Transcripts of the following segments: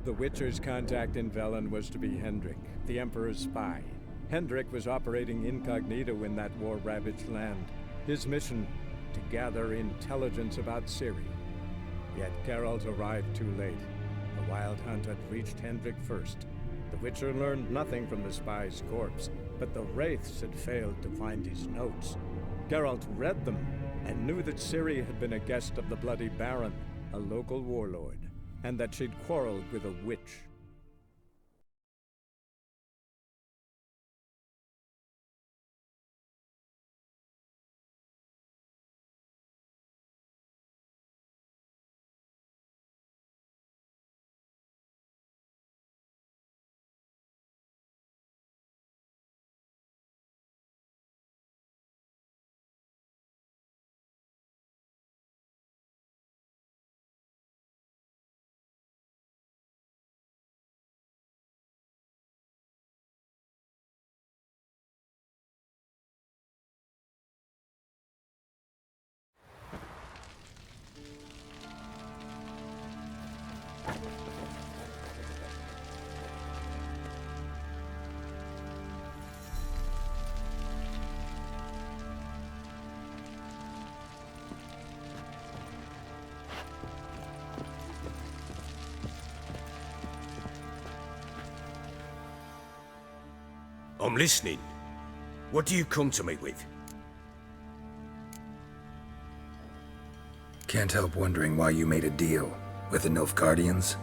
The Witcher's contact in Velen was to be Hendrik, the Emperor's spy. Hendrik was operating incognito in that war-ravaged land. His mission, to gather intelligence about Ciri. Yet Geralt arrived too late. The Wild Hunt had reached Hendrik first. The Witcher learned nothing from the spy's corpse, but the Wraiths had failed to find his notes. Geralt read them and knew that Ciri had been a guest of the Bloody Baron, a local warlord, and that she'd quarreled with a witch. I'm listening. What do you come to me with? Can't help wondering why you made a deal with the Nilfgaardians.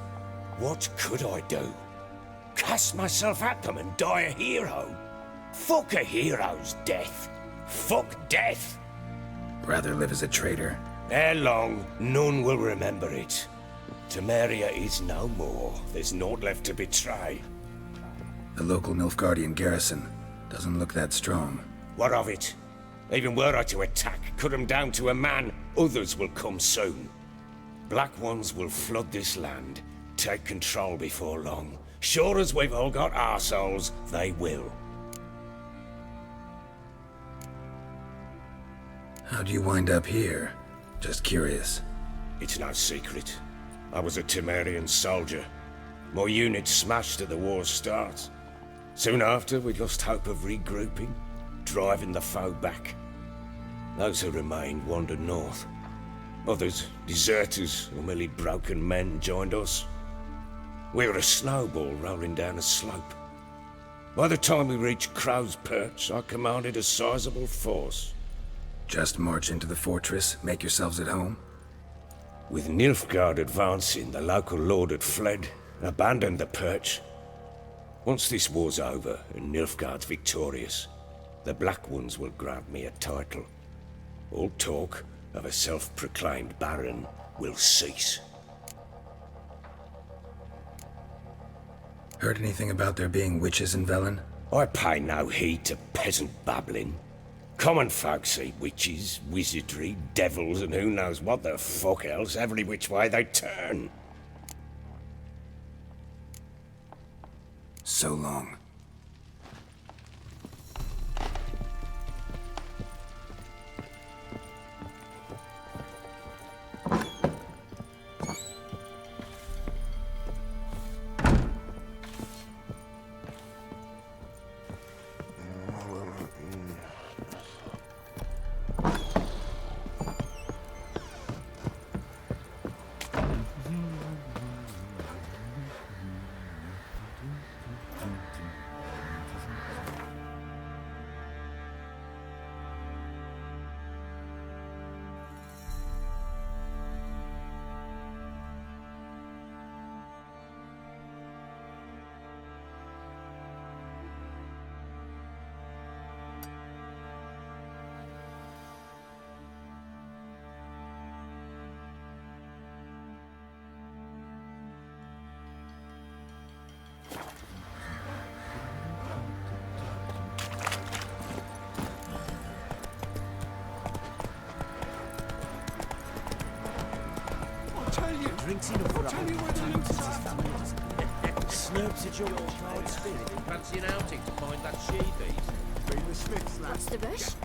What could I do? Cast myself at them and die a hero? Fuck a hero's death. Fuck death. Rather live as a traitor. Ere long, none will remember it. Temeria is no more. There's naught left to betray. The local Nilfgaardian garrison doesn't look that strong. What of it? Even were I to attack, cut them down to a man, others will come soon. Black Ones will flood this land, take control before long. Sure as we've all got arseholes, they will. How'd you wind up here? Just curious. It's no secret. I was a Temerian soldier. My unit smashed at the war's start. Soon after, we lost hope of regrouping, driving the foe back. Those who remained wandered north. Others, deserters or merely broken men, joined us. We were a snowball rolling down a slope. By the time we reached Crow's Perch, I commanded a sizable force. Just march into the fortress, make yourselves at home? With Nilfgaard advancing, the local lord had fled, abandoned the Perch. Once this war's over and Nilfgaard's victorious, the Black Ones will grant me a title. All talk of a self-proclaimed baron will cease. Heard anything about there being witches in Velen? I pay no heed to peasant babbling. Common folk see witches, wizardry, devils, and who knows what the fuck else every which way they turn. So long. Drinks enough for a Snurps at your proud spirit. Fancy an outing to find that she-beast? What's the rush?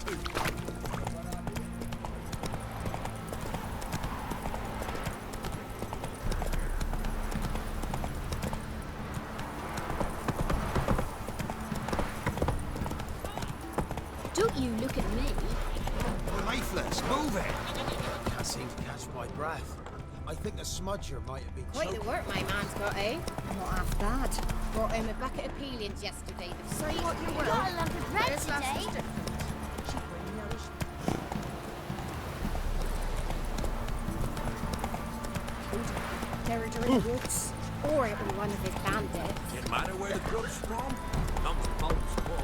Don't you look at me. We're lifeless. Move it. Can't seem to catch my breath. I think the smudger might have been Quite the choking. work my man's got, eh? Not half bad. Brought home a bucket of peelings yesterday. The sight what you You got a lump of bread today. Buried her in the woods. Or it was one of his bandits. Didn't matter where the grub's from. Not the boat's full.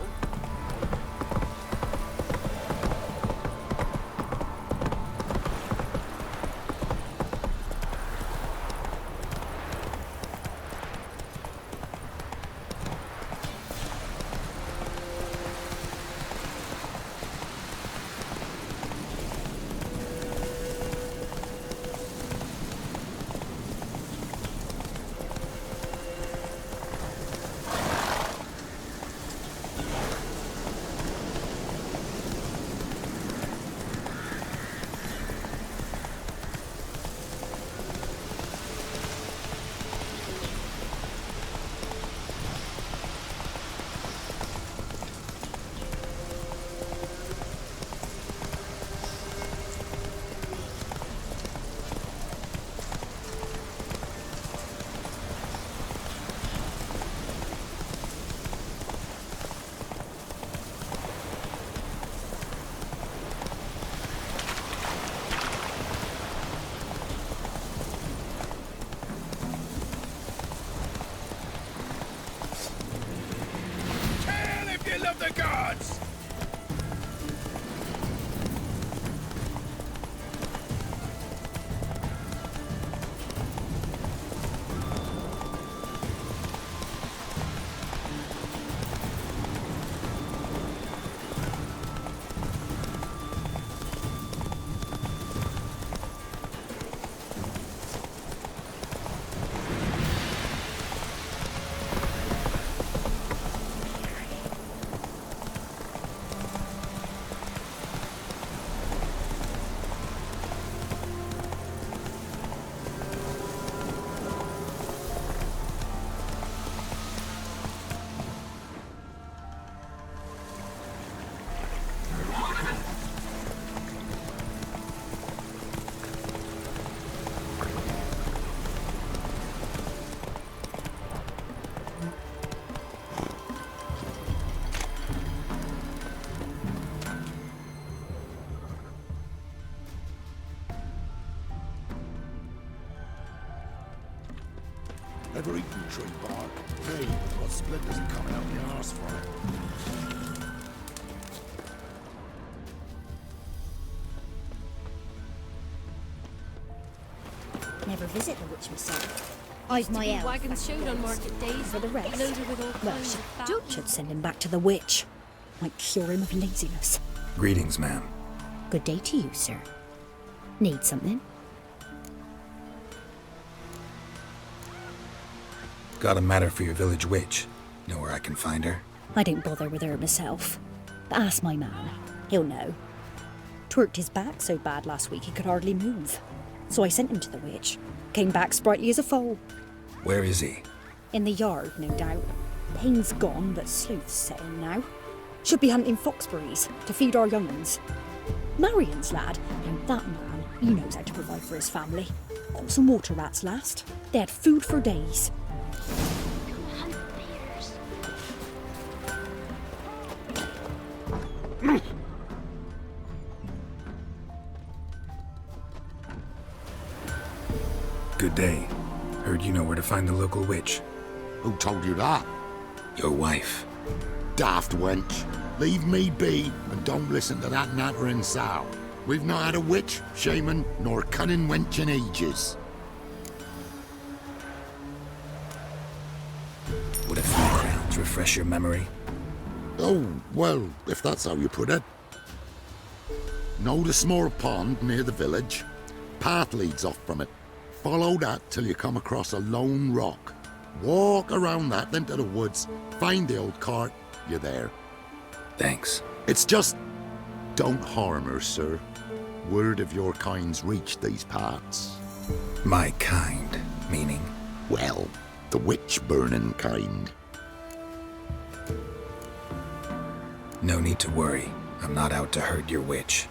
Of the gods! Ever eaten tree bark? Hey, what splinters are coming out your arse from it? Never visit the witch myself. I've my elf. Wagons showed on market days. For the rest, Loaded with all well, kinds of should send him back to the witch. Might cure him of laziness. Greetings, ma'am. Good day to you, sir. Need something? Got a matter for your village witch. Know where I can find her? I don't bother with her myself. But ask my man. He'll know. Twerked his back so bad last week he could hardly move. So I sent him to the witch. Came back sprightly as a foal. Where is he? In the yard, no doubt. Pain's gone, but sleuth's set in now. Should be hunting foxberries to feed our young'uns. Marion's lad, and that man, he knows how to provide for his family. Caught some water rats last. They had food for days. hunt bears. Good day. Heard you know where to find the local witch. Who told you that? Your wife. Daft wench. Leave me be and don't listen to that nattering sow. We've not had a witch, shaman, nor cunning wench in ages. Would a few crowns refresh your memory? Oh, well, if that's how you put it. Know the small pond near the village? Path leads off from it. Follow that till you come across a lone rock. Walk around that into the woods, find the old cart, you're there. Thanks. It's just... don't harm her, sir. Word of your kind's reached these parts. My kind, meaning? Well, the witch-burning kind. No need to worry. I'm not out to hurt your witch.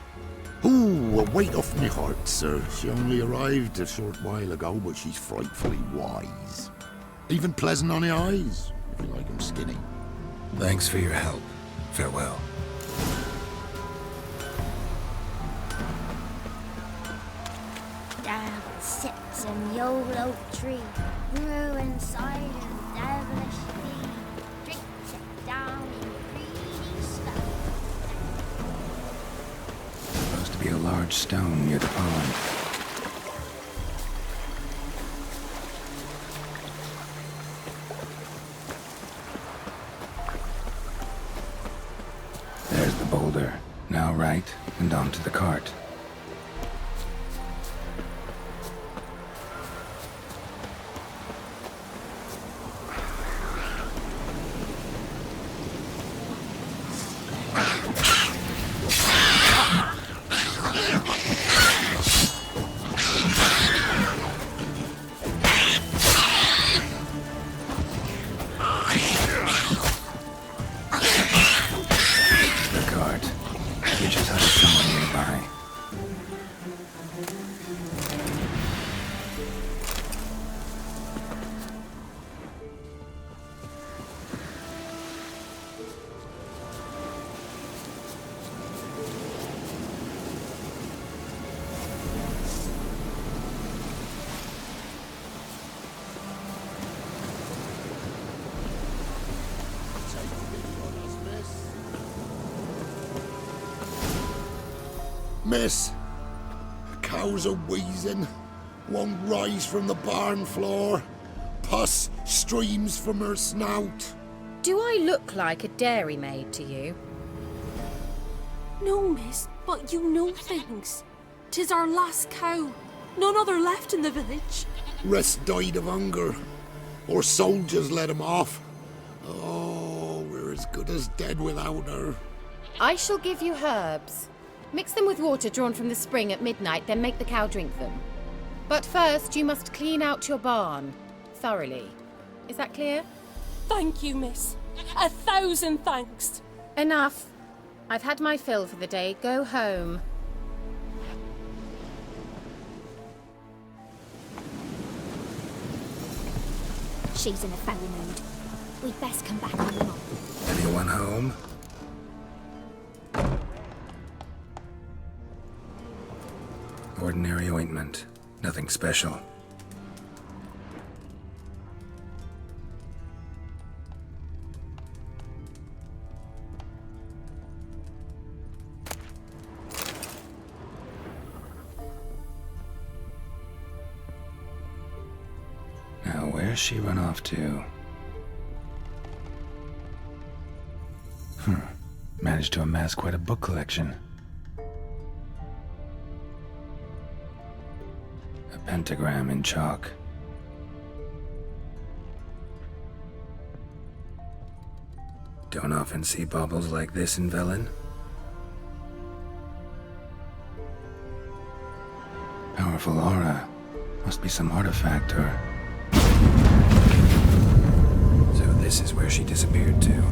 Ooh, a weight off me heart, sir. She only arrived a short while ago, but she's frightfully wise. Even pleasant on the eyes, if you like 'em skinny. Thanks for your help. Farewell. Devil sits in the old oak tree, grew inside a devilish bee, drinks it down in greedy stuff. Supposed to be a large stone near the pond. There's the boulder. Now right, and onto the cart. Miss, cows are wheezing, won't rise from the barn floor. Pus streams from her snout. Do I look like a dairymaid to you? No, miss, but you know things. 'Tis our last cow. None other left in the village. Rest died of hunger, or soldiers let him off. Oh, we're as good as dead without her. I shall give you herbs. Mix them with water drawn from the spring at midnight, then make the cow drink them. But first, you must clean out your barn. Thoroughly. Is that clear? Thank you, miss. 1,000 thanks. Enough. I've had my fill for the day. Go home. She's in a foul mood. We'd best come back on them. Anyone home? Ordinary ointment. Nothing special. Now, where's she run off to? Managed to amass quite a book collection. A pentagram in chalk. Don't often see baubles like this in Velen. Powerful aura. Must be some artifact or... So this is where she disappeared to.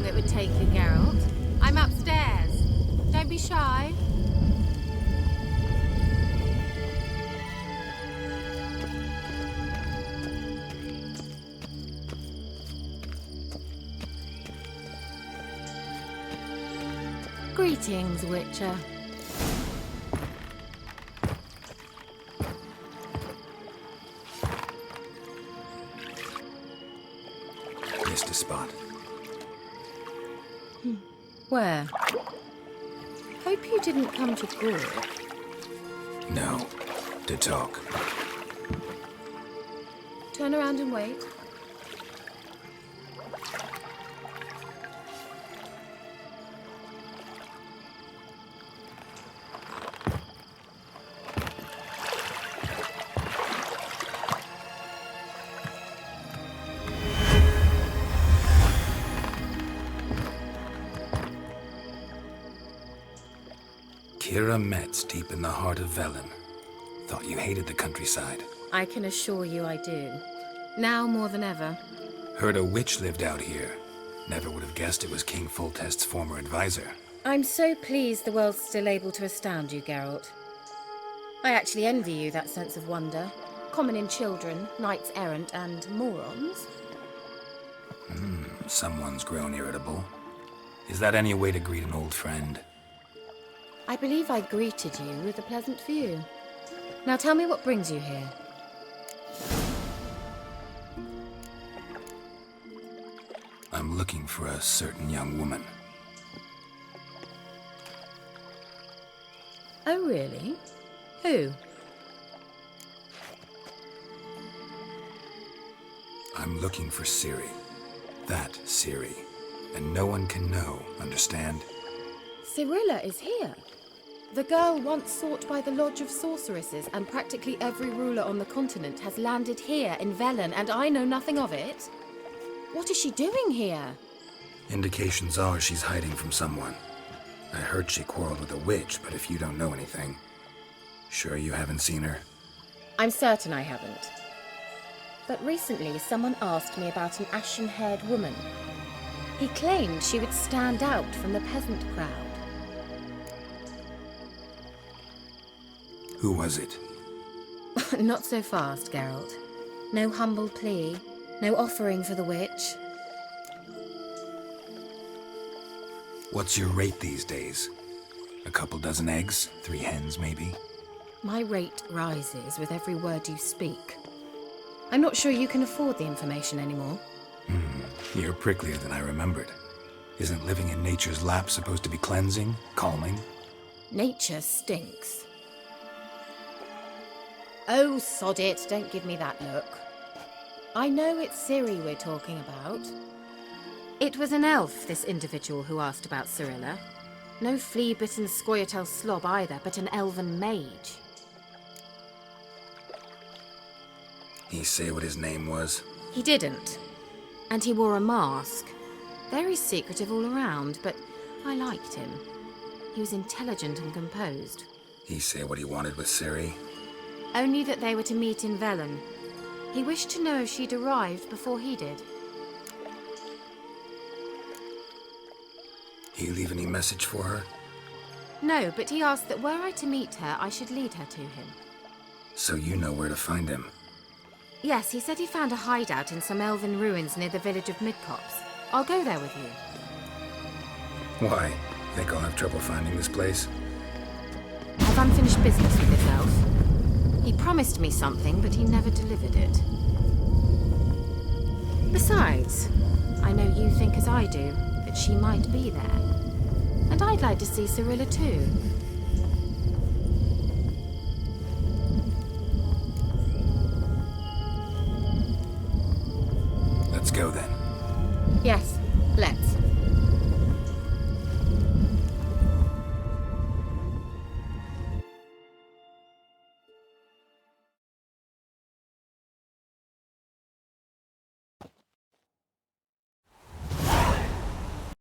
It would take you, Geralt. I'm upstairs. Don't be shy. Greetings, Witcher. Missed a spot. Where? Hope you didn't come to Gore. No. To talk. Turn around and wait. Keira Metz deep in the heart of Velen. Thought you hated the countryside. I can assure you I do. Now more than ever. Heard a witch lived out here. Never would have guessed it was King Foltest's former advisor. I'm so pleased the world's still able to astound you, Geralt. I actually envy you that sense of wonder. Common in children, knights errant, and morons. Someone's grown irritable. Is that any way to greet an old friend? I believe I greeted you with a pleasant view. Now tell me what brings you here. I'm looking for a certain young woman. Oh, really? Who? I'm looking for Ciri. That Ciri. And no one can know, understand? Cirilla is here. The girl once sought by the Lodge of Sorceresses, and practically every ruler on the continent has landed here in Velen, and I know nothing of it. What is she doing here? Indications are she's hiding from someone. I heard she quarreled with a witch, but if you don't know anything, sure you haven't seen her? I'm certain I haven't. But recently someone asked me about an ashen-haired woman. He claimed she would stand out from the peasant crowd. Who was it? Not so fast, Geralt. No humble plea, no offering for the witch. What's your rate these days? A couple dozen eggs? 3 hens, maybe? My rate rises with every word you speak. I'm not sure you can afford the information anymore. You're pricklier than I remembered. Isn't living in nature's lap supposed to be cleansing, calming? Nature stinks. Oh, sod it, don't give me that look. I know it's Ciri we're talking about. It was an elf, this individual who asked about Cirilla. No flea-bitten Scoia'tael slob either, but an elven mage. He say what his name was? He didn't. And he wore a mask. Very secretive all around, but I liked him. He was intelligent and composed. He say what he wanted with Ciri? Only that they were to meet in Velen. He wished to know if she'd arrived before he did. He leave any message for her? No, but he asked that were I to meet her, I should lead her to him. So you know where to find him? Yes, he said he found a hideout in some elven ruins near the village of Midcopse. I'll go there with you. Why? Think I'll have trouble finding this place? I've unfinished business with this elf. He promised me something, but he never delivered it. Besides, I know you think as I do, that she might be there. And I'd like to see Cirilla too. Let's go then. Yes.